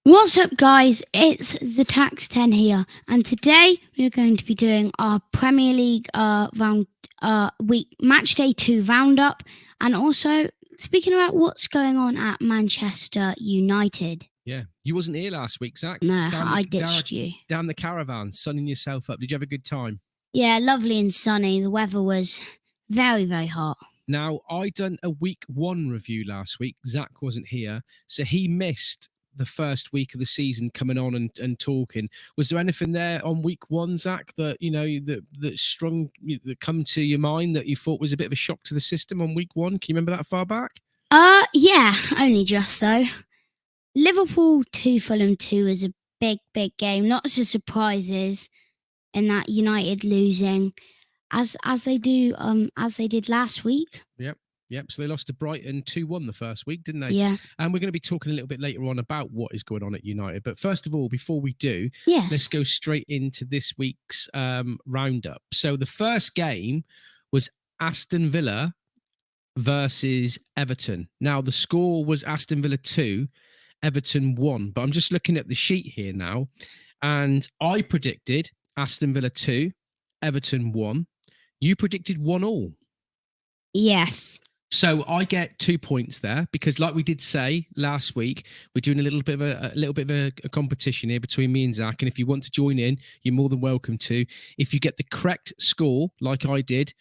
What's up, guys? It's the Tax 10 here, and today we're going to be doing our Premier League week match day 2 roundup, and also speaking about what's going on at Manchester United. Yeah, you wasn't here last week, Zach. No, I ditched you. Down the caravan, sunning yourself up. Did you have a good time? Yeah, lovely and sunny. The weather was very, very hot. Now, I done a week 1 review last week. Zach wasn't here, so he missed the first week of the season coming on and talking. Was there anything there on week 1, Zach, that that come to your mind that you thought was a bit of a shock to the system on week 1? Can you remember that far back? Yeah, only just though. Liverpool 2, Fulham 2 is a big game. Lots of surprises in that United losing as they did last week. Yep. So they lost to Brighton 2-1 the first week, didn't they? Yeah. And we're going to be talking a little bit later on about what is going on at United. But first of all, before we do, let's go straight into this week's roundup. So the first game was Aston Villa versus Everton. Now, the score was Aston Villa 2, Everton 1. But I'm just looking at the sheet here now, and I predicted Aston Villa 2, Everton 1. You predicted 1-1. Yes. So I get 2 points there because, like we did say last week, we're doing a little bit of a competition here between me and Zach. And if you want to join in, you're more than welcome to. If you get the correct score, like I did,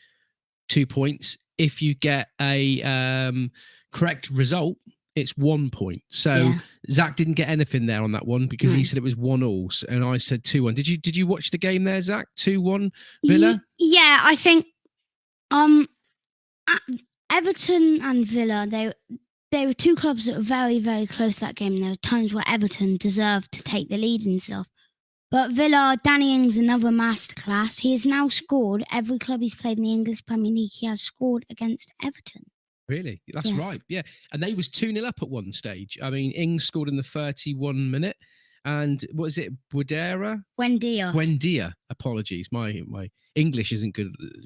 2 points. If you get a correct result, it's 1 point. So Zach didn't get anything there on that one because he said it was 1-1, and I said 2-1. Did you watch the game there, Zach? 2-1 Villa? Yeah, I think Everton and Villa, they were two clubs that were very, very close that game. There were times where Everton deserved to take the lead and stuff. But Villa, Danny Ings, another masterclass. He has now scored every club he's played in the English Premier League. He has scored against Everton. Really? That's right. Yeah. And they was 2-0 up at one stage. I mean, Ings scored in the 31 minute. And what is it? Buendia. Apologies. My English isn't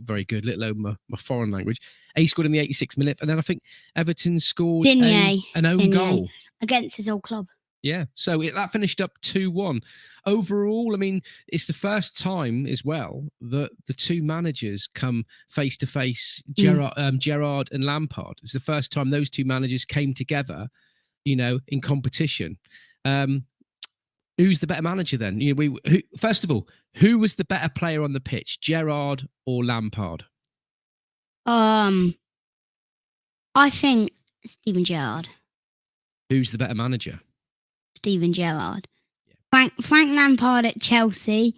very good, let alone my foreign language. He scored in the 86th minute. And then I think Everton scored an own goal. Against his old club. Yeah, so that finished up 2-1. Overall, I mean, it's the first time as well that the two managers come face-to-face, Gerrard and Lampard. It's the first time those two managers came together, in competition. Who's the better manager then? First of all, who was the better player on the pitch, Gerrard or Lampard? I think Steven Gerrard. Who's the better manager? Steven Gerrard. Yeah. Frank Lampard at Chelsea.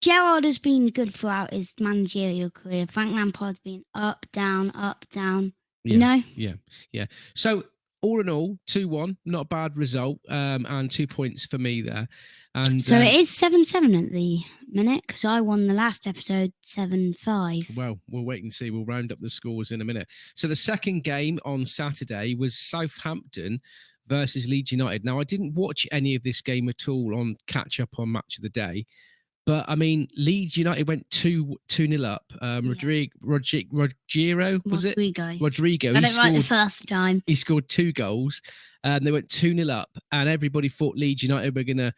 Gerrard has been good throughout his managerial career. Frank Lampard's been up, down, you know? Yeah. So, all in all, 2-1, not a bad result, and 2 points for me there. And so it is 7-7 at the minute because I won the last episode 7-5. Well, we'll wait and see. We'll round up the scores in a minute. So the second game on Saturday was Southampton versus Leeds United. Now, I didn't watch any of this game at all on catch-up on Match of the Day. But, I mean, Leeds United went 2-0 up. Rodrigo, was it? Rodrigo. I don't like the first time. He scored 2 goals. They went 2-0 up. And everybody thought Leeds United were going to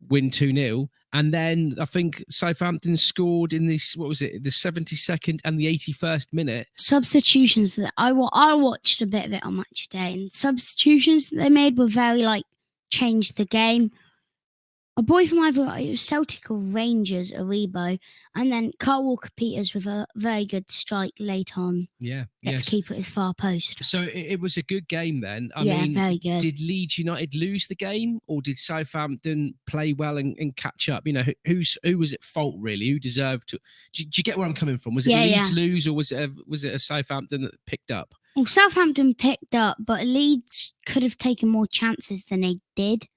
win 2-0. And then I think Southampton scored in this, the 72nd and the 81st minute. Substitutions that I watched a bit of it on Match of the Day. And substitutions that they made were very, changed the game. A boy from either it was Celtic or Rangers, Aribo, and then Carl Walker-Peters with a very good strike late on. Yeah. Let's keep it as far post. So it was a good game then. I mean, very good. Did Leeds United lose the game, or did Southampton play well and catch up? Who was at fault really? Who deserved to? Do you get where I'm coming from? Was it Leeds lose, or was it a Southampton that picked up? Well, Southampton picked up, but Leeds could have taken more chances than they did.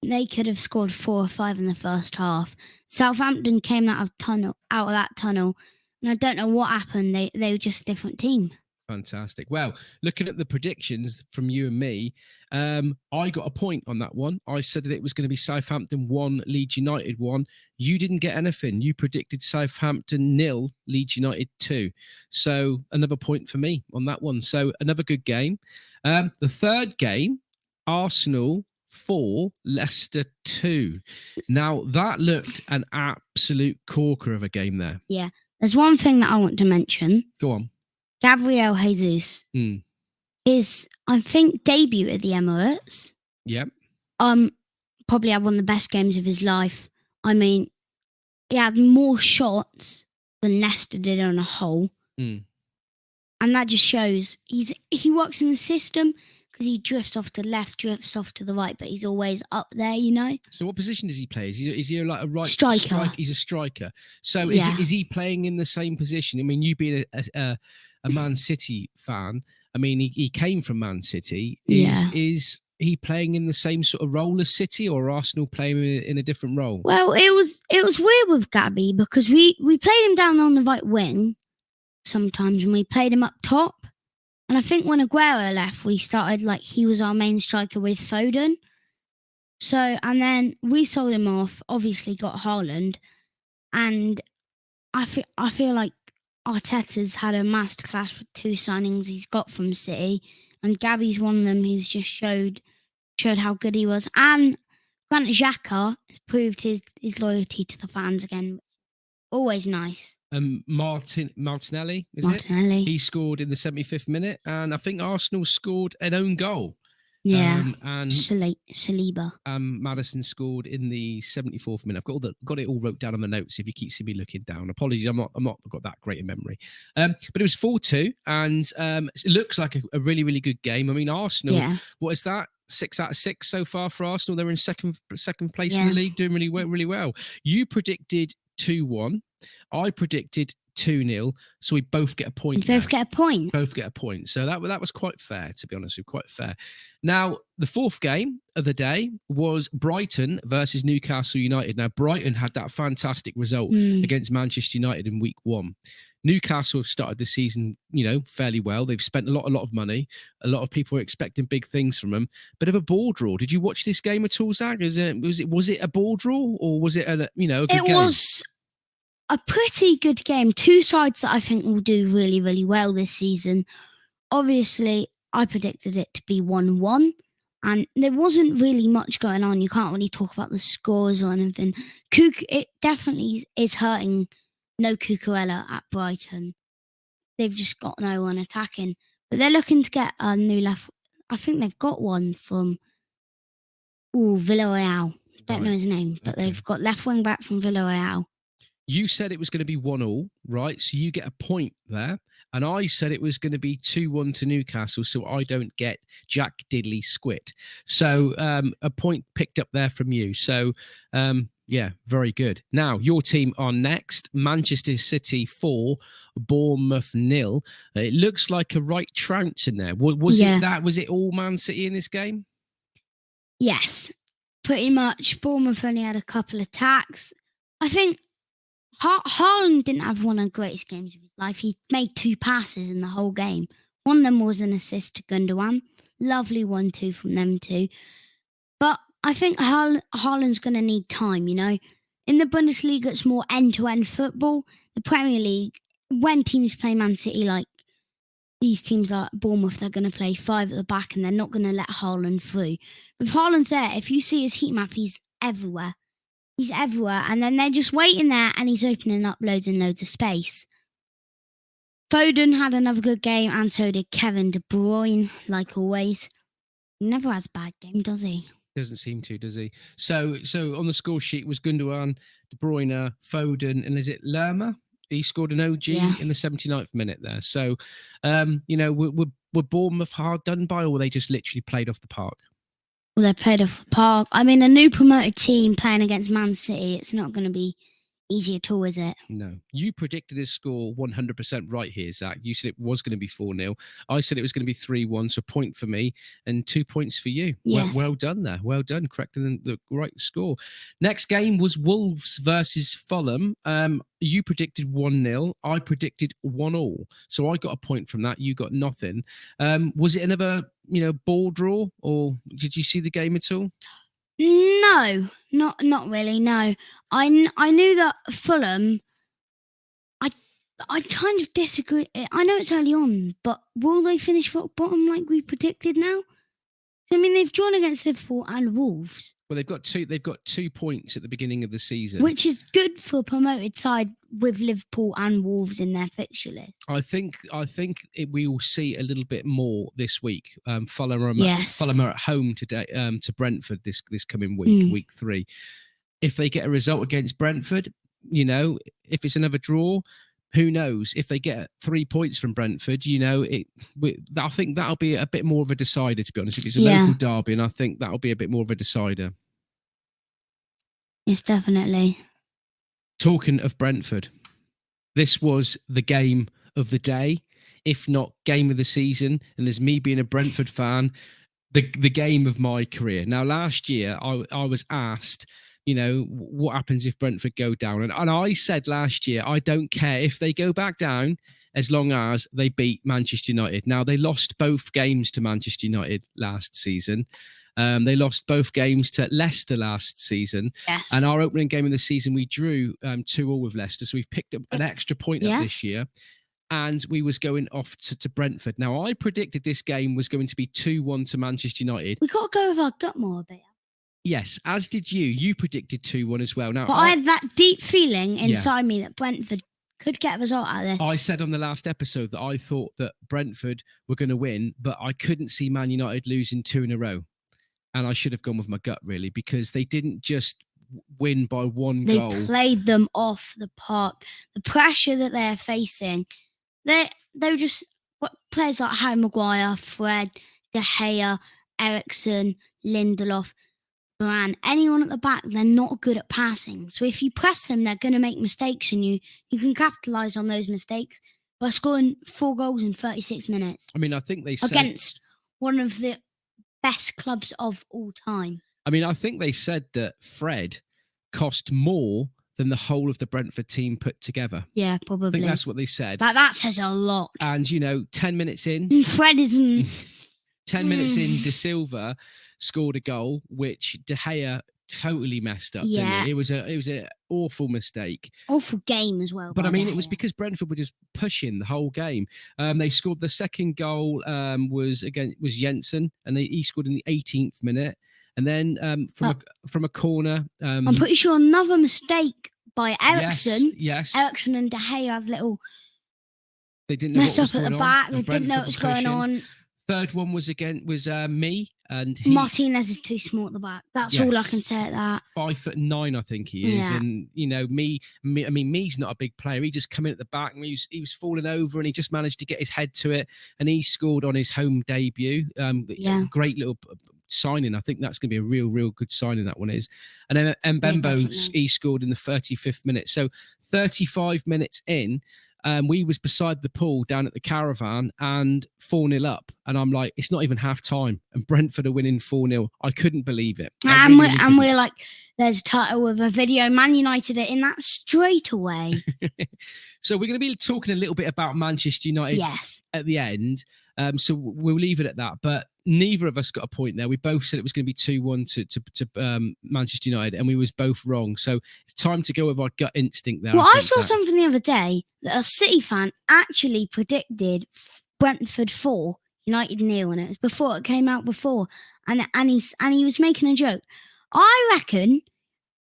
They could have scored 4 or 5 in the first half. Southampton came out of that tunnel, and I don't know what happened. They were just a different team. Fantastic. Well, looking at the predictions from you and me, I got a point on that one. I said that it was going to be Southampton 1, Leeds United 1. You didn't get anything. You predicted Southampton 0, Leeds United 2. So another point for me on that one. So another good game. The third game, Arsenal 4, Leicester 2. Now, that looked an absolute corker of a game there. Yeah. There's one thing that I want to mention. Go on. Gabriel Jesus. His, I think, debut at the Emirates. Yep. Probably had one of the best games of his life. I mean, he had more shots than Leicester did on a whole. And that just shows he works in the system because he drifts off to the left, drifts off to the right, but he's always up there, you know. So what position does he play? Is he like a right striker? He's a striker. So is he playing in the same position? I mean, you being a Man City fan, I mean, he came from Man City. Is he playing in the same sort of role as City, or Arsenal playing in a different role? Well, it was weird with Gabby because we played him down on the right wing sometimes, and we played him up top. And I think when Aguero left, we started like he was our main striker with Foden. So, and then we sold him off, obviously got Haaland. And I feel like Arteta's had a masterclass with 2 signings he's got from City. And Gabby's one of them who's just showed how good he was. And Granit Xhaka has proved his loyalty to the fans again. Always nice. Martinelli, is Martinelli. it? He scored in the 75th minute, and I think Arsenal scored an own goal. Yeah, and Saliba. Maddison scored in the 74th minute. I've got it all wrote down on the notes. If you keep seeing me looking down, apologies, I'm not got that great a memory. But it was 4-2, and it looks like a really, really good game. I mean, Arsenal. Yeah. What is that? 6 out of 6 so far for Arsenal. They're in second place in the league, doing really well. You predicted 2-1. I predicted 2-0, so we both get a point. Both get a point. So that was quite fair, to be honest with you, quite fair. Now, the 4th game of the day was Brighton versus Newcastle United. Now, Brighton had that fantastic result against Manchester United in week 1. Newcastle have started the season, fairly well. They've spent a lot of money. A lot of people are expecting big things from them. Bit of a ball draw. Did you watch this game at all, Zach? Was it a ball draw, or was it a good game? It was a pretty good game. 2 sides that I think will do really, really well this season. Obviously, I predicted it to be 1-1, and there wasn't really much going on. You can't really talk about the scores or anything. It definitely is hurting no Cucurella at Brighton. They've just got no one attacking. But they're looking to get a new left. I think they've got one from Villarreal. Don't know his name, but they've got left wing back from Villarreal. You said it was going to be 1-1, right? So you get a point there. And I said it was going to be 2-1 to Newcastle, so I don't get Jack Diddley Squit. So a point picked up there from you. So, yeah, very good. Now, your team are next. Manchester City 4, Bournemouth 0. It looks like a right trounce in there. Was it all Man City in this game? Yes, pretty much. Bournemouth only had a couple of attacks. I think Haaland didn't have one of the greatest games of his life. He made 2 passes in the whole game. One of them was an assist to Gundogan. Lovely 1-2 from them too. But I think Haaland's going to need time, In the Bundesliga, it's more end-to-end football. The Premier League, when teams play Man City, like these teams like Bournemouth, they're going to play 5 at the back and they're not going to let Haaland through. If Haaland's there, if you see his heat map, he's everywhere. He's everywhere, and then they're just waiting there, and he's opening up loads and loads of space. Foden had another good game, and so did Kevin De Bruyne, like always. He never has a bad game, does he? Doesn't seem to, does he? So on the score sheet was Gundogan, De Bruyne, Foden, and is it Lerma? He scored an OG in the 79th minute there. So, were Bournemouth hard done by, or were they just literally played off the park? Well, they played off the park. I mean, a new promoted team playing against Man City, it's not going to be easy at all, is it? No. You predicted this score 100% right here, Zach. You said it was going to be 4-0. I said it was going to be 3-1, so a point for me and 2 points for you. Yes. Well done there. Well done, correcting the right score. Next game was Wolves versus Fulham. You predicted 1-0. I predicted 1-1. So I got a point from that. You got nothing. Was it another, ball draw, or did you see the game at all? No, not really. No, I knew that Fulham. I kind of disagree. I know it's early on, but will they finish at bottom like we predicted now? So, I mean, they've drawn against Liverpool and Wolves, Well, they've got 2 points at the beginning of the season, which is good for a promoted side with Liverpool and Wolves in their fixture list. I think we will see a little bit more this week. Fulham are at home today to Brentford this coming week, week 3. If they get a result against Brentford, if it's another draw, who knows? If they get 3 points from Brentford, I think that'll be a bit more of a decider, to be honest. If it's a local derby, and I think that'll be a bit more of a decider. Yes, definitely. Talking of Brentford, this was the game of the day, if not game of the season. And as me being a Brentford fan, the game of my career. Now, last year, I was asked, what happens if Brentford go down? And I said last year, I don't care if they go back down as long as they beat Manchester United. Now, they lost both games to Manchester United last season. They lost both games to Leicester last season. Yes. And our opening game of the season, we drew 2-2 with Leicester. So we've picked up an extra point up this year. And we was going off to Brentford. Now, I predicted this game was going to be 2-1 to Manchester United. We got to go with our gut more a bit. Yes, as did you. You predicted 2-1 as well. Now, but I had that deep feeling inside me that Brentford could get a result out of this. I said on the last episode that I thought that Brentford were going to win, but I couldn't see Man United losing 2 in a row. And I should have gone with my gut, really, because they didn't just win by one goal. They played them off the park. The pressure that they're facing, they were just players like Harry Maguire, Fred, De Gea, Ericsson, Lindelof, Varane, anyone at the back, they're not good at passing. So if you press them, they're going to make mistakes, and you can capitalise on those mistakes by scoring 4 goals in 36 minutes. I mean, I think they said against one of the best clubs of all time. I mean, I think they said that Fred cost more than the whole of the Brentford team put together. Yeah, probably. I think that's what they said. That says a lot. And, 10 minutes in... Fred isn't... 10 minutes in, De Silva scored a goal, which De Gea totally messed up, didn't he? It was an awful mistake. Awful game as well. But I mean, it was because Brentford were just pushing the whole game. They scored the second goal was Jensen, and he scored in the 18th minute. And then from a corner... I'm pretty sure another mistake by Ericsson. Yes. Ericsson and De Gea had little... They didn't know mess what was up at the back. They didn't know what was going on. Third one was me, and Martinez is too small at the back. That's all I can say at that. 5'9", I think he is, and I mean, me's not a big player. He just come in at the back, and he was falling over, and he just managed to get his head to it, and he scored on his home debut. Great little signing. I think that's going to be a real good signing, that one is. And then Mbembo, he scored in the 35th minute. So 35 minutes in. We was beside the pool down at the caravan and 4-0 up. And I'm like, it's not even half time. And Brentford are winning 4-0. I couldn't believe it. We're like, there's a title with a video. Man United are in that straight away. So we're going to be talking a little bit about Manchester United at the end. So we'll leave it at that. But neither of us got a point there. We both said it was going to be 2-1 to Manchester United, and we was both wrong. So it's time to go with our gut instinct there. Well, I saw something the other day that a City fan actually predicted Brentford 4, United 0, and it was before it came out before. And he was making a joke. I reckon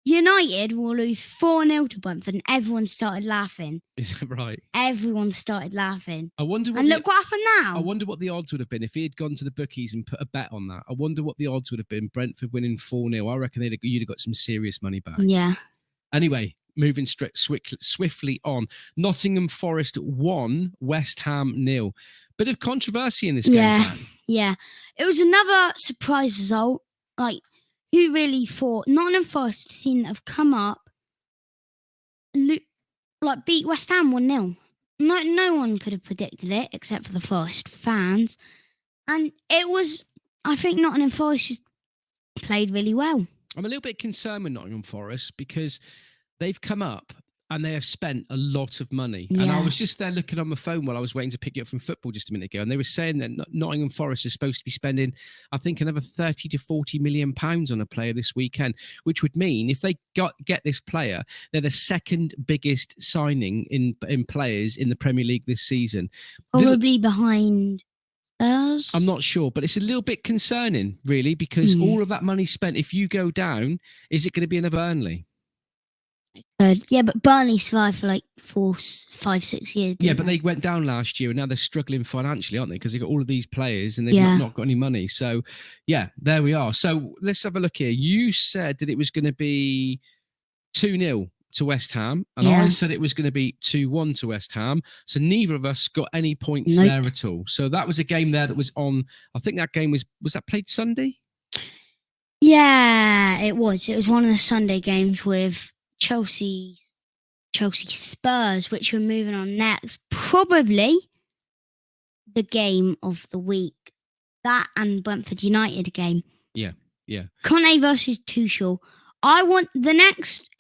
United will lose 4-0 to Brentford, and everyone started laughing. Is that right? Everyone started laughing. I wonder what look what happened now. I wonder what the odds would have been if he had gone to the bookies and put a bet on that. I wonder what the odds would have been. Brentford winning 4-0. I reckon you'd have got some serious money back. Yeah. Anyway, moving swiftly on. Nottingham Forest 1, West Ham 0. Bit of controversy in this game, Sam. Yeah. It was another surprise result. Like, who really thought Nottingham Forest team that have come up, beat West Ham 1-0? No one could have predicted it except for the Forest fans. And it was, I think Nottingham Forest just played really well. I'm a little bit concerned with Nottingham Forest because they've come up and they have spent a lot of money. Yeah. And I was just there looking on my phone while I was waiting to pick you up from football just a minute ago. And they were saying that Nottingham Forest is supposed to be spending, I think, another 30 to 40 million pounds on a player this weekend, which would mean if they get this player, they're the second biggest signing in players in the Premier League this season. Probably behind Spurs? I'm not sure, but it's a little bit concerning, really, because all of that money spent, if you go down, is it going to be another Burnley? Yeah, but Burnley survived for like 4, 5, 6 years. Yeah, but they went down last year and now they're struggling financially, aren't they? Because they've got all of these players and they've not got any money. So, yeah, there we are. So let's have a look here. You said that it was going to be 2-0 to West Ham, and I said it was going to be 2-1 to West Ham. So neither of us got any points there at all. So that was a game there that was on. I think that game was that played Sunday? Yeah, it was. It was one of the Sunday games with Chelsea Spurs, which we're moving on next. Probably the game of the week. That and Brentford United game. Yeah. Conte versus Tuchel. I want the next,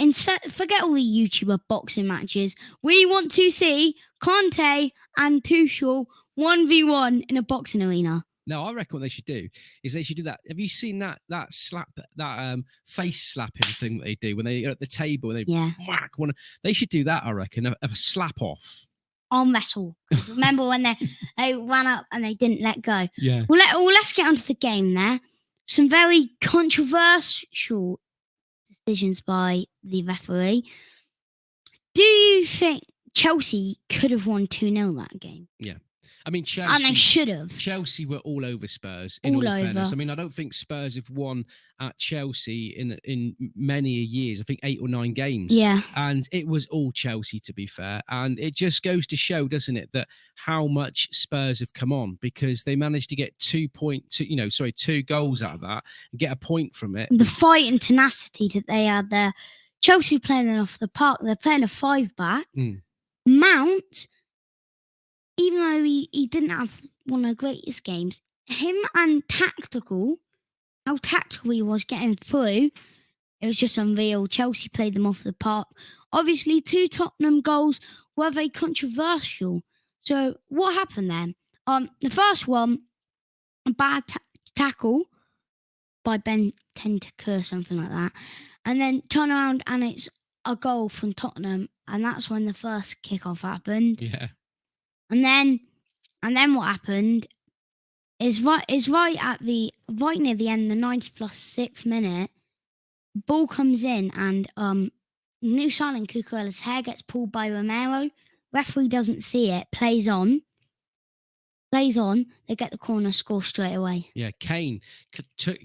forget all the YouTuber boxing matches. We want to see Conte and Tuchel 1v1 in a boxing arena. No, I reckon what they should do is they should do that. Have you seen that slap, that face slapping thing that they do when they're at the table and they whack one? They should do that, I reckon, a slap off. Arm wrestle. Remember when they ran up and they didn't let go? Yeah. Well, let's get onto the game there. Some very controversial decisions by the referee. Do you think Chelsea could have won 2-0 that game? Yeah. I mean, Chelsea, and they should have. Chelsea were all over Spurs. In all fairness, I mean, I don't think Spurs have won at Chelsea in many years. I think 8 or 9 games. Yeah, and it was all Chelsea, to be fair. And it just goes to show, doesn't it, that how much Spurs have come on, because they managed to get 2 goals out of that and get a point from it. The fight and tenacity that they had there. Chelsea playing them off the park. They're playing a 5-back. Mount. Even though he didn't have one of the greatest games, him and how tactical he was getting through, it was just unreal. Chelsea played them off the park. Obviously, 2 Tottenham goals were very controversial. So what happened then? The first one, a bad tackle by Ben Tentaker, something like that. And then turn around and it's a goal from Tottenham. And that's when the first kickoff happened. Yeah. And then what happened is right near the end, the 90+6th minute, ball comes in and new signing Cucurella's hair gets pulled by Romero. Referee doesn't see it, plays on. They get the corner, score straight away. Yeah, Kane took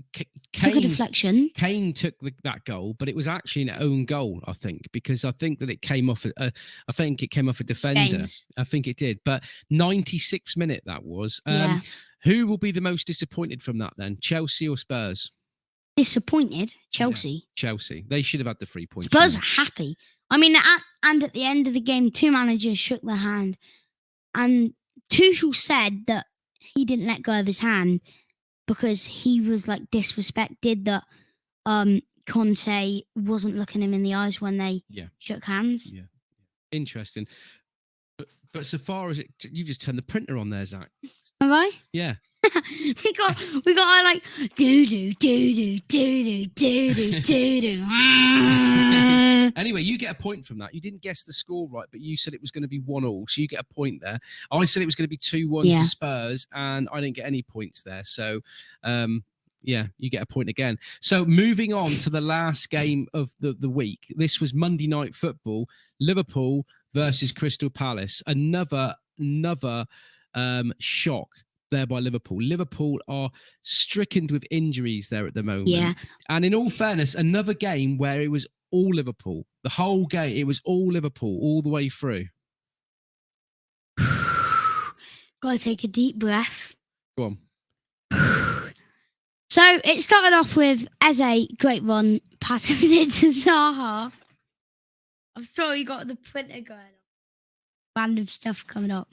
a deflection. Kane took that goal, but it was actually an own goal, I think, because I think that it came off. I think it came off a defender. James. I think it did, but 96th minute that was. Yeah. Who will be the most disappointed from that then? Chelsea or Spurs? Disappointed, Chelsea. Yeah, Chelsea. They should have had the 3 points. Spurs are happy. I mean, at the end of the game, 2 managers shook their hand, and Tuchel said that he didn't let go of his hand because he was like disrespected, that Conte wasn't looking him in the eyes when they shook hands. Yeah, interesting. But so far as you've just turned the printer on there, Zach. Have I? Yeah. we got like doo doo. Anyway, you get a point from that. You didn't guess the score right, but you said it was going to be 1-1, so you get a point there. I said it was going to be 2-1 to Spurs, and I didn't get any points there. So, you get a point again. So moving on to the last game of the week. This was Monday Night Football, Liverpool versus Crystal Palace. Another shock there by Liverpool. Liverpool are stricken with injuries there at the moment. Yeah. And in all fairness, another game where it was all Liverpool. The whole game, it was all Liverpool all the way through. Gotta take a deep breath. Go on. So it started off with Eze, great run, passes it to Zaha. I'm sorry, you got the printer going on. Random stuff coming up.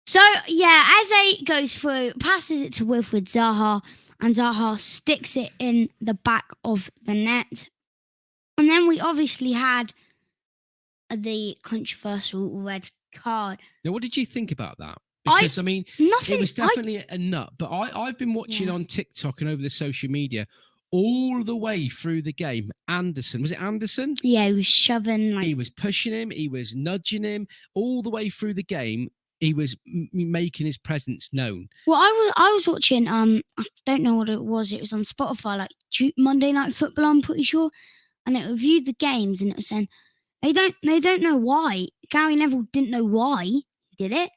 So, Eze goes through, passes it to Wilfried Zaha, and Zaha sticks it in the back of the net. And then we obviously had the controversial red card. Now, what did you think about that? Because, nothing, it was definitely a nut. But I've been watching on TikTok and over the social media all the way through the game. Anderson, was it Anderson? Yeah, he was shoving. He was pushing him. He was nudging him all the way through the game. making his presence known. Well, I was watching. I don't know what it was. It was on Spotify, like Monday Night Football. I'm pretty sure, and it reviewed the games, and it was saying they don't know why Gary Neville didn't know why he did it.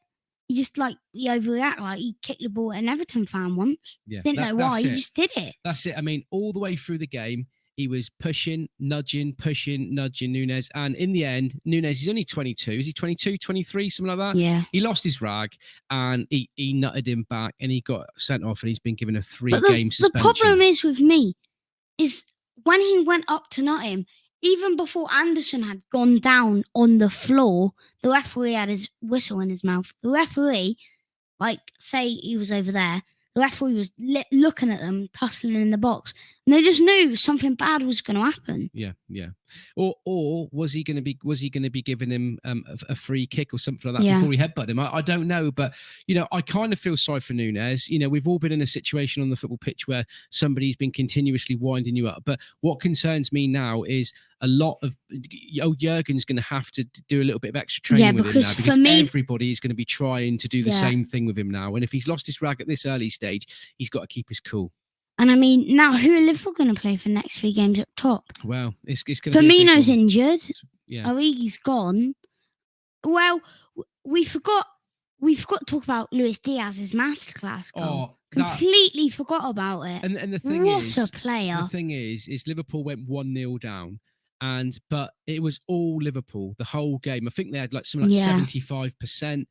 He just he overreacted, like he kicked the ball at an Everton fan once. Yeah, Didn't know why. He just did it. That's it. I mean, all the way through the game, he was pushing, nudging Núñez. And in the end, Núñez, he's only 22. Is he 22, 23, something like that? Yeah. He lost his rag and he nutted him back and he got sent off and he's been given a 3-game suspension. The problem is with me is when he went up to nut him, even before Anderson had gone down on the floor, the referee had his whistle in his mouth. The referee, say he was over there, the referee was looking at them, tussling in the box, and they just knew something bad was going to happen. Yeah. Or was he going to be giving him a free kick or something like that before he headbutted him? I don't know, but I kind of feel sorry for Núñez. We've all been in a situation on the football pitch where somebody's been continuously winding you up. But what concerns me now is a lot of Jurgen's going to have to do a little bit of extra training with him now because everybody is going to be trying to do the same thing with him now. And if he's lost his rag at this early stage, he's got to keep his cool. And I mean, now who are Liverpool going to play for the next 3 games up top? Well, it's going to be Firmino's injured. Yeah. Origi's gone. Well, we forgot to talk about Luis Diaz's masterclass goal. Completely forgot about it. And the thing what a player. The thing is Liverpool went 1-0 down. But it was all Liverpool the whole game. I think they had something like 75%.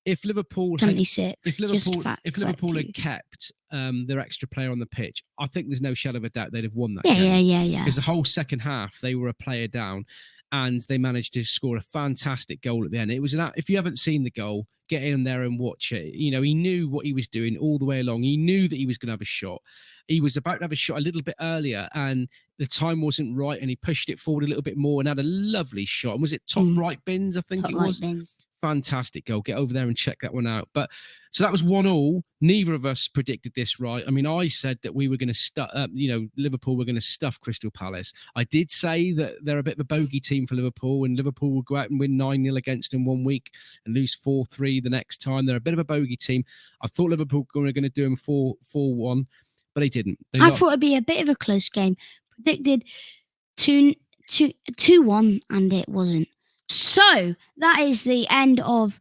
If Liverpool 76, if Liverpool had kept their extra player on the pitch, I think there's no shadow of a doubt they'd have won that game. Yeah. Because the whole second half they were a player down, and they managed to score a fantastic goal at the end. It was if you haven't seen the goal, get in there and watch it. He knew what he was doing all the way along. He knew that he was going to have a shot. He was about to have a shot a little bit earlier, and the time wasn't right, and he pushed it forward a little bit more and had a lovely shot. And was it top right bins? I think it was. Bins. Fantastic goal. Get over there and check that one out. But so that was 1-1. Neither of us predicted this right. I mean, I said that we were going to stuff, Liverpool were going to stuff Crystal Palace. I did say that they're a bit of a bogey team for Liverpool, and Liverpool will go out and win 9-0 against them one week and lose 4-3 the next time. They're a bit of a bogey team. I thought Liverpool were going to do them 4-1, but they didn't. I thought it'd be a bit of a close game. Predicted 2-1, and it wasn't. So that is the end of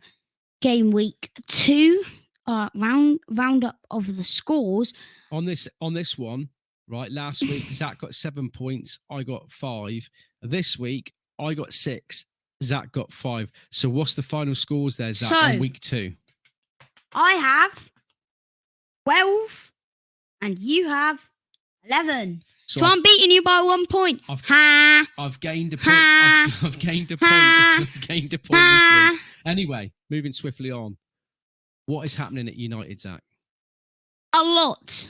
game week 2. Roundup of the scores on this one. Right, last week Zach got 7 points. I got 5. This week I got 6. Zach got 5. So what's the final scores there, Zach, on week 2? I have 12, and you have 11. So I'm beating you by 1 point. I've gained a point. I've gained a point. I've gained a point this week. Anyway, moving swiftly on. What is happening at United, Zach? A lot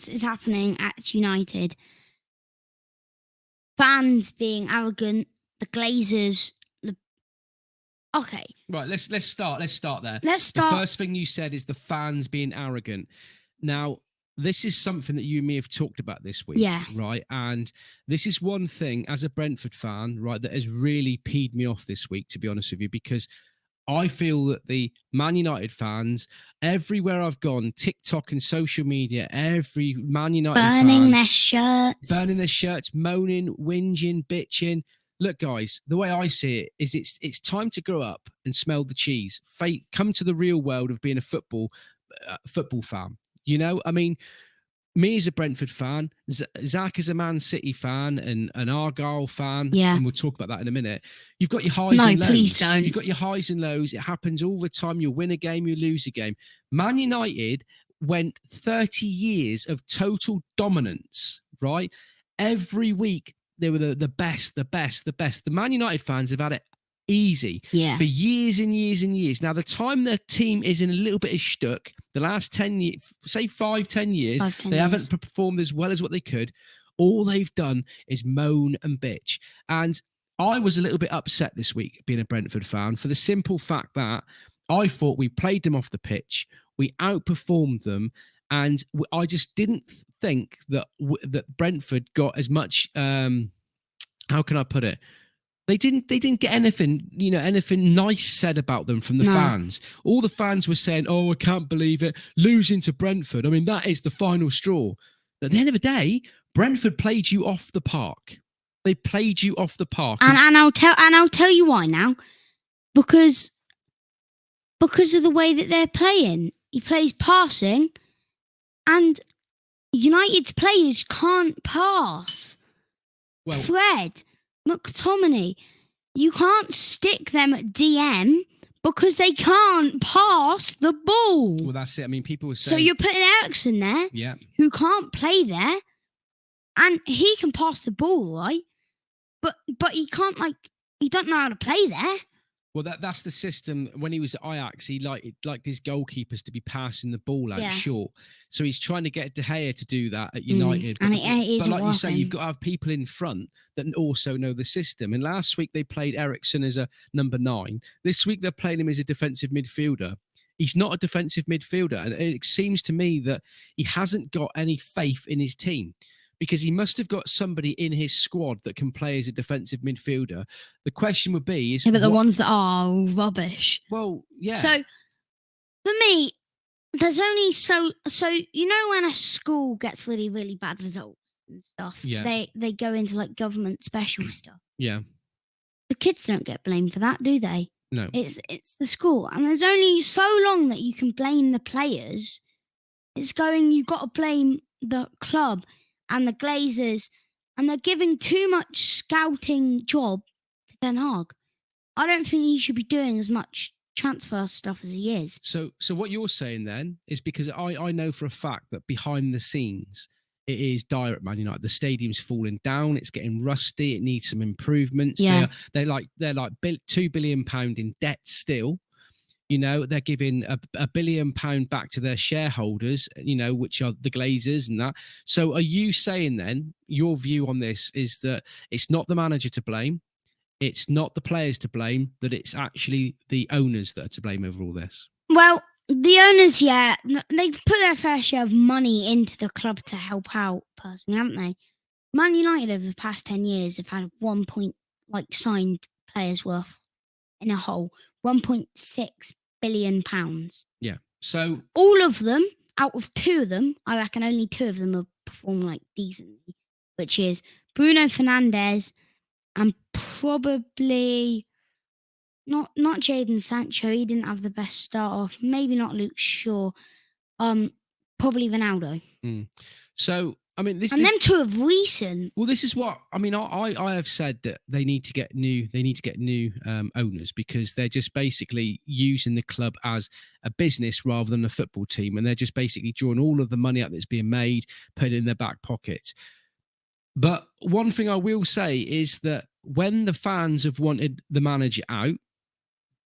is happening at United. Fans being arrogant. The Glazers. Okay. Right. Let's start. Let's start there. Let's start. The first thing you said is the fans being arrogant. Now, this is something that you and me have talked about this week, right? And this is one thing as a Brentford fan, right, that has really peed me off this week, to be honest with you, because I feel that the Man United fans, everywhere I've gone, TikTok and social media, every Man United burning fan, burning their shirts, moaning, whinging, bitching. Look, guys, the way I see it is it's time to grow up and smell the cheese. Come to the real world of being a football fan. I mean, me as a Brentford fan, Zach is a Man City fan and an Argyle fan, and we'll talk about that in a minute. You've got your highs and lows. Please don't. You've got your highs and lows. It happens all the time. You win a game, you lose a game. Man United went 30 years of total dominance, right? Every week, they were the best. The Man United fans have had it easy for years and years and years. Now, the time their team is in a little bit of shtuck, the last 10 years, say 5-10 years, they haven't performed as well as what they could. All they've done is moan and bitch. And I was a little bit upset this week being a Brentford fan for the simple fact that I thought we played them off the pitch, we outperformed them, and I just didn't think that Brentford got as much, how can I put it? They didn't get anything, anything nice said about them from the fans. All the fans were saying, "Oh, I can't believe it, losing to Brentford." I mean, that is the final straw. At the end of the day, Brentford played you off the park. They played you off the park. And I'll tell you why now. Because of the way that they're playing. He plays passing, and United's players can't pass. Well, Fred, McTominay, you can't stick them at DM because they can't pass the ball. Well, that's it. I mean, people were saying... So you're putting Eriksen there, who can't play there, and he can pass the ball, right? But he can't, he don't know how to play there. Well, that's the system. When he was at Ajax, he liked his goalkeepers to be passing the ball out short. So he's trying to get De Gea to do that at United. And it isn't like working. You say, you've got to have people in front that also know the system. And last week they played Eriksen as a number 9. This week they're playing him as a defensive midfielder. He's not a defensive midfielder. And it seems to me that he hasn't got any faith in his team, because he must have got somebody in his squad that can play as a defensive midfielder. The question would be... but the ones that are rubbish. Well, yeah. So, for me, there's only so when a school gets really, really bad results and stuff, they go into government special stuff. Yeah. The kids don't get blamed for that, do they? No. It's the school. And there's only so long that you can blame the players. You've got to blame the club and the Glazers, and they're giving too much scouting job to Den Haag. I don't think he should be doing as much transfer stuff as he is. So what you're saying then is, because I know for a fact that behind the scenes it is dire at Man United. The stadium's falling down. It's getting rusty. It needs some improvements. Yeah. They're like £2 billion in debt still. They're giving £1 billion back to their shareholders, which are the Glazers and that. So are you saying then, your view on this is that it's not the manager to blame, it's not the players to blame, that it's actually the owners that are to blame over all this? Well, the owners, they've put their fair share of money into the club to help out, personally, haven't they? Man United over the past 10 years have had signed players worth in a whole £1.6 billion. Yeah. So all of them, out of 2 of them, I reckon only 2 of them have performed decently, which is Bruno Fernandes and probably not Jadon Sancho. He didn't have the best start off. Maybe not Luke Shaw. Probably Ronaldo. So I mean, them 2 are recent. Well, this is what I mean. I have said that they need to get new owners, because they're just basically using the club as a business rather than a football team, and they're just basically drawing all of the money out that's being made, put it in their back pockets. But one thing I will say is that when the fans have wanted the manager out,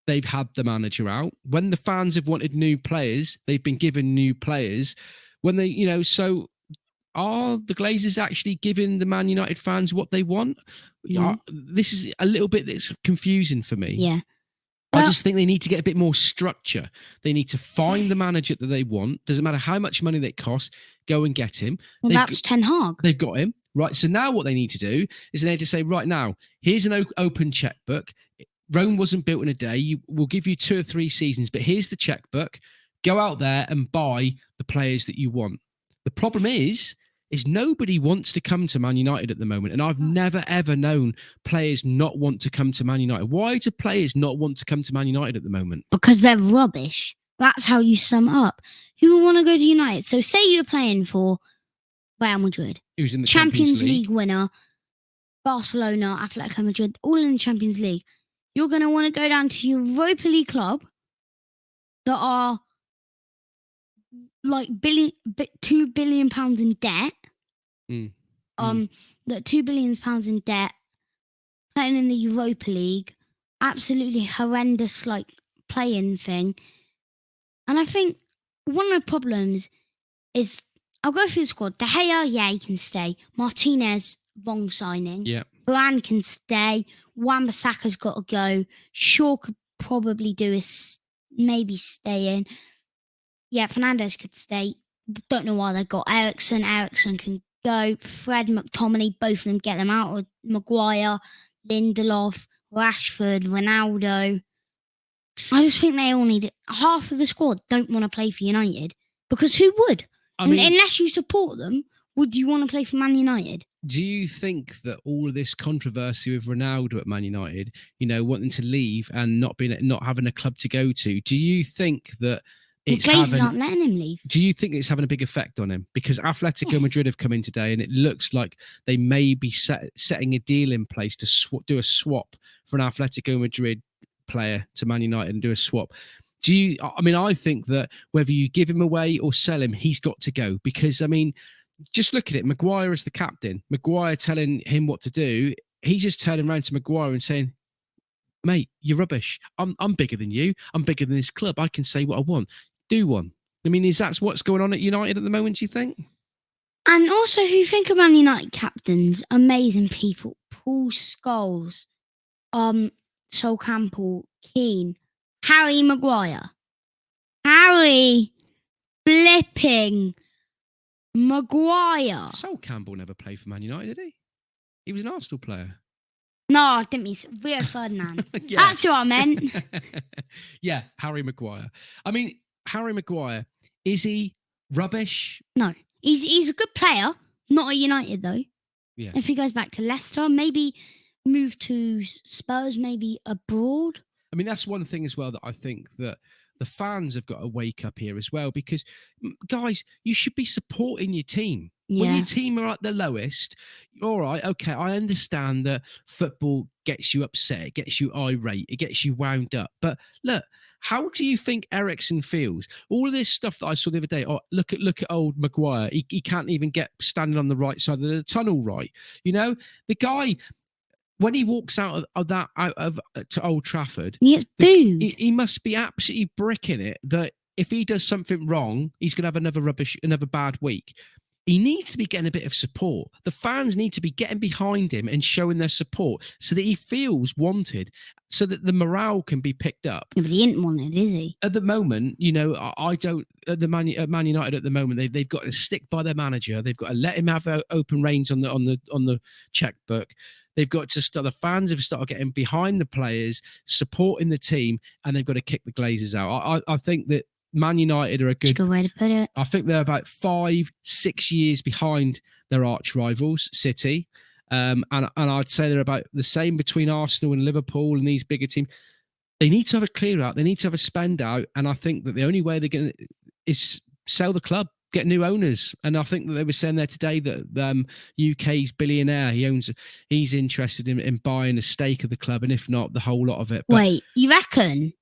they've had the manager out. When the fans have wanted new players, they've been given new players. When they, so. Are the Glazers actually giving the Man United fans what they want? This is a little bit that's confusing for me. Yeah. I just think they need to get a bit more structure. They need to find the manager that they want. Doesn't matter how much money they cost, go and get him. Well, that's Ten Hag. They've got him. Right. So now what they need to do is they need to say, right now, here's an open checkbook. Rome wasn't built in a day. We'll give you 2 or 3 seasons, but here's the checkbook. Go out there and buy the players that you want. The problem is nobody wants to come to Man United at the moment. And I've never, ever known players not want to come to Man United. Why do players not want to come to Man United at the moment? Because they're rubbish. That's how you sum up. Who will want to go to United? So say you're playing for Real Madrid. Who's in the Champions League winner, Barcelona, Atletico Madrid, all in the Champions League. You're going to want to go down to Europa League club that are £2 billion in debt. That £2 billion in debt, playing in the Europa League, absolutely horrendous playing thing. And I think one of the problems is, I'll go through the squad. De Gea, he can stay. Martinez, wrong signing. Yeah. Varane can stay. Wan-Bissaka's got to go. Shaw could probably maybe stay in. Yeah, Fernandes could stay. Don't know why they got Eriksen. Eriksen can go. Fred, McTominay, both of them, get them out. Or Maguire, Lindelof, Rashford, Ronaldo. I just think they all need it. Half of the squad don't want to play for United because who would? Unless you support them, would you want to play for Man United? Do you think that all of this controversy with Ronaldo at Man United, wanting to leave and not having a club to go to, do you think that Glazers aren't letting him leave? Do you think it's having a big effect on him? Because Atletico Madrid have come in today, and it looks like they may be setting a deal in place to do a swap for an Atletico Madrid player to Man United and do a swap. I think that whether you give him away or sell him, he's got to go. Because just look at it. Maguire is the captain. Maguire telling him what to do. He's just turning around to Maguire and saying, "Mate, you're rubbish. I'm bigger than you. I'm bigger than this club. I can say what I want. Do one." Is that what's going on at United at the moment, do you think? And also, if you think of Man United captains, amazing people. Paul Scholes, Sol Campbell, Keane, Harry Maguire. Harry flipping Maguire. Sol Campbell never played for Man United, did he? He was an Arsenal player. No, I didn't mean Rio Ferdinand. Yeah. That's who I meant. Yeah, Harry Maguire. Harry Maguire, is he rubbish? No, he's a good player. Not at United though. Yeah. If he goes back to Leicester, maybe move to Spurs, maybe abroad. That's one thing as well that I think that the fans have got to wake up here as well, because guys, you should be supporting your team. Yeah. When your team are at the lowest, all right, okay, I understand that football gets you upset, it gets you irate, it gets you wound up. But look, how do you think Eriksen feels? All of this stuff that I saw the other day. Oh, look at old Maguire. He can't even get standing on the right side of the tunnel right. The guy, when he walks out to Old Trafford, he gets booed. He must be absolutely bricking it that if he does something wrong, he's going to have another bad week. He needs to be getting a bit of support. The fans need to be getting behind him and showing their support so that he feels wanted, so that the morale can be picked up. Yeah, but he ain't wanted, is he? At the moment, I don't. At Man United at the moment, they've got to stick by their manager. They've got to let him have open reins on the checkbook. They've got to start. The fans have started getting behind the players, supporting the team, and they've got to kick the Glazers out. I think that Man United are a good way to put it. I think they're about 5-6 years behind their arch rivals, City. And I'd say they're about the same between Arsenal and Liverpool and these bigger teams. They need to have a clear out. They need to have a spend out. And I think that the only way they're going to is sell the club, get new owners. And I think that they were saying there today that UK's billionaire, he's interested in buying a stake of the club, and if not, the whole lot of it. But wait, you reckon?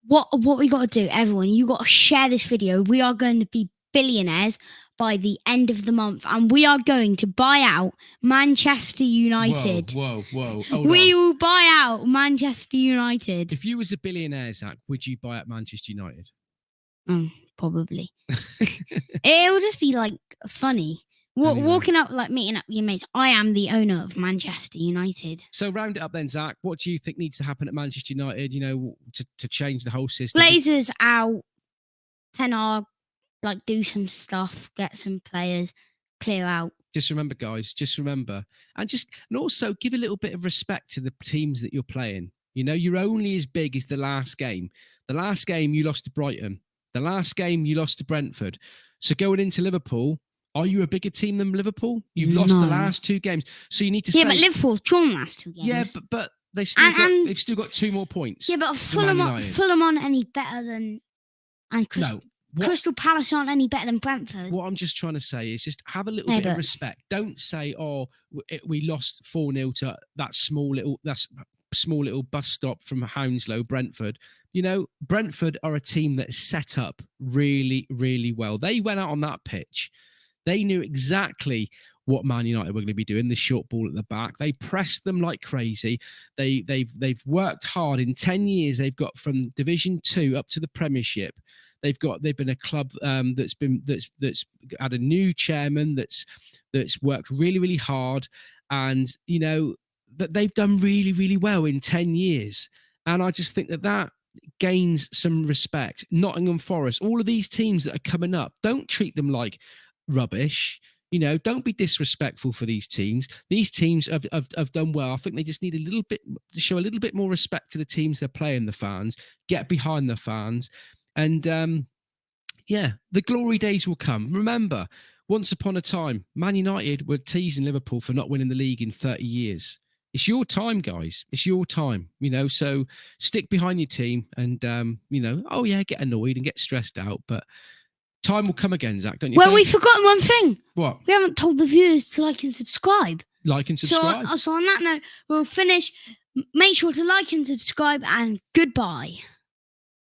What we got to do, everyone, you got to share this video. We are going to be billionaires by the end of the month, and we are going to buy out Manchester United. Whoa. We will buy out Manchester United. If you was a billionaire, Zach, would you buy out Manchester United? Probably. It will just be funny. Walking up, meeting up with your mates. I am the owner of Manchester United. So round it up then, Zach. What do you think needs to happen at Manchester United, to change the whole system? Glazers out. Ten Hag, do some stuff, get some players, clear out. Just remember, guys, and also give a little bit of respect to the teams that you're playing. You're only as big as the last game. The last game you lost to Brighton. The last game you lost to Brentford. So going into Liverpool, are you a bigger team than Liverpool? You've lost the last 2 games. So you need to but Liverpool's drawn the last 2 games. Yeah, but they've still got 2 more points. Yeah, but Fulham aren't any better than... And Crystal Palace aren't any better than Brentford. What I'm just trying to say is just have a little bit of respect. Don't say, we lost 4-0 to that small little bus stop from Hounslow, Brentford. Brentford are a team that's set up really, really well. They went out on that pitch. They knew exactly what Man United were going to be doing, the short ball at the back. They pressed them like crazy. They've worked hard. In 10 years, they've got from Division 2 up to the Premiership. They've been a club that's had a new chairman that's worked really, really hard, and that they've done really, really well in 10 years. And I just think that gains some respect. Nottingham Forest, all of these teams that are coming up, don't treat them like rubbish. Don't be disrespectful for these teams. These teams have done well. I think they just need to show a little bit more respect to the teams they're playing, the fans, get behind the fans. And the glory days will come. Remember, once upon a time, Man United were teasing Liverpool for not winning the league in 30 years. It's your time, guys. It's your time, so stick behind your team and, get annoyed and get stressed out. But time will come again, Zach, don't you think? We've forgotten one thing. What? We haven't told the viewers to like and subscribe. Like and subscribe. So on that note, we'll finish. Make sure to like and subscribe, and goodbye.